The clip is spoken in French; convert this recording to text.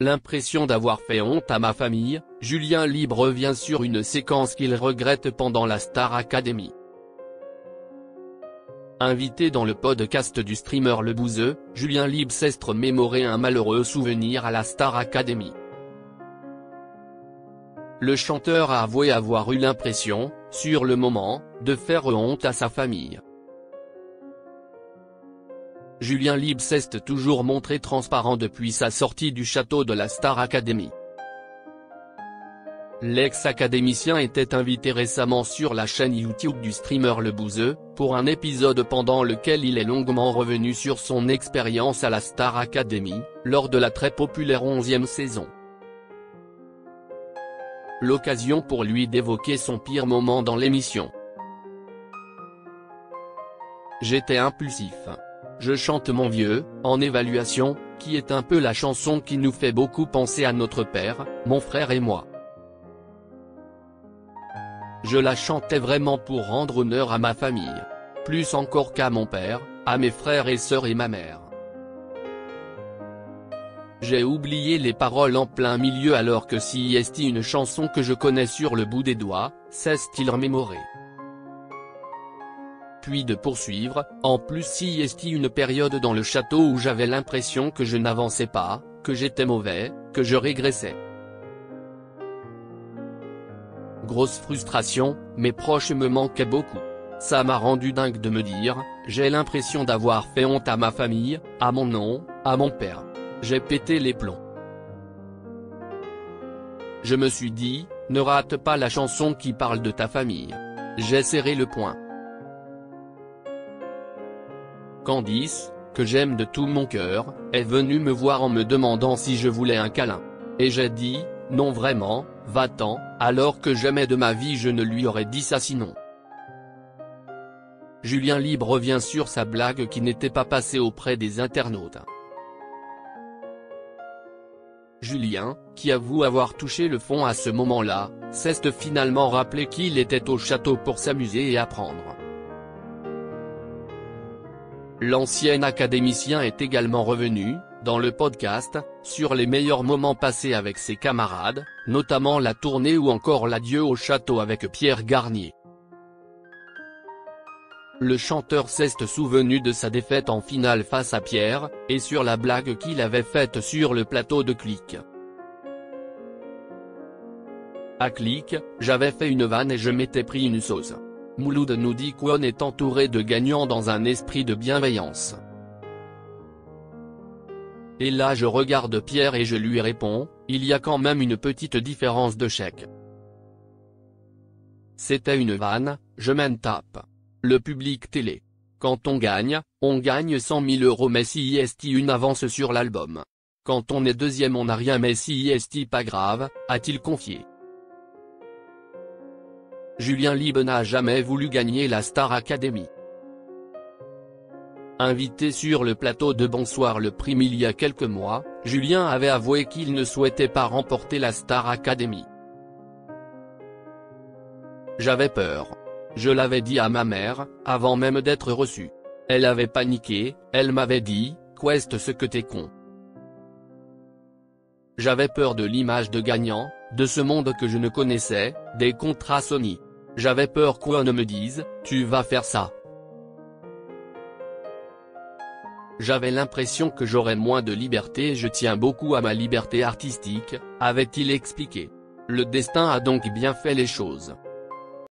L'impression d'avoir fait honte à ma famille, Julien Libre revient sur une séquence qu'il regrette pendant la Star Academy. Invité dans le podcast du streamer Le Bouzeux, Julien Libre s'est remémoré un malheureux souvenir à la Star Academy. Le chanteur a avoué avoir eu l'impression, sur le moment, de faire honte à sa famille. Julien Libre s'est toujours montré transparent depuis sa sortie du château de la Star Academy. L'ex-académicien était invité récemment sur la chaîne YouTube du streamer Le Bouzeux, pour un épisode pendant lequel il est longuement revenu sur son expérience à la Star Academy, lors de la très populaire 11e saison. L'occasion pour lui d'évoquer son pire moment dans l'émission. J'étais impulsif. Je chante Mon vieux, en évaluation, qui est un peu la chanson qui nous fait beaucoup penser à notre père, mon frère et moi. Je la chantais vraiment pour rendre honneur à ma famille. Plus encore qu'à mon père, à mes frères et sœurs et ma mère. J'ai oublié les paroles en plein milieu alors que si est une chanson que je connais sur le bout des doigts, s'est-il remémoré. Puis de poursuivre, en plus si est une période dans le château où j'avais l'impression que je n'avançais pas, que j'étais mauvais, que je régressais. Grosse frustration, mes proches me manquaient beaucoup. Ça m'a rendu dingue de me dire, j'ai l'impression d'avoir fait honte à ma famille, à mon nom, à mon père. J'ai pété les plombs. Je me suis dit, ne rate pas la chanson qui parle de ta famille. J'ai serré le poing. Candice, que j'aime de tout mon cœur, est venue me voir en me demandant si je voulais un câlin. Et j'ai dit, non vraiment, va-t'en, alors que jamais de ma vie je ne lui aurais dit ça sinon. Julien Libre revient sur sa blague qui n'était pas passée auprès des internautes. Julien, qui avoue avoir touché le fond à ce moment-là, s'est finalement rappelé qu'il était au château pour s'amuser et apprendre. L'ancien académicien est également revenu, dans le podcast, sur les meilleurs moments passés avec ses camarades, notamment la tournée ou encore l'adieu au château avec Pierre Garnier. Le chanteur s'est souvenu de sa défaite en finale face à Pierre, et sur la blague qu'il avait faite sur le plateau de Click. À Click, j'avais fait une vanne et je m'étais pris une sauce. Mouloud nous dit qu'on est entouré de gagnants dans un esprit de bienveillance. Et là je regarde Pierre et je lui réponds, il y a quand même une petite différence de chèque. C'était une vanne, je m'en tape. Le public télé. Quand on gagne 100 000 €, mais si est une avance sur l'album. Quand on est deuxième on n'a rien mais si est pas grave, a-t-il confié. Julien Libre n'a jamais voulu gagner la Star Academy. Invité sur le plateau de Bonsoir le Prime il y a quelques mois, Julien avait avoué qu'il ne souhaitait pas remporter la Star Academy. J'avais peur. Je l'avais dit à ma mère, avant même d'être reçu. Elle avait paniqué, elle m'avait dit, Quest ce que t'es con. J'avais peur de l'image de gagnant, de ce monde que je ne connaissais, des contrats Sony. J'avais peur qu'on ne me dise, tu vas faire ça. J'avais l'impression que j'aurais moins de liberté et je tiens beaucoup à ma liberté artistique, avait-il expliqué. Le destin a donc bien fait les choses.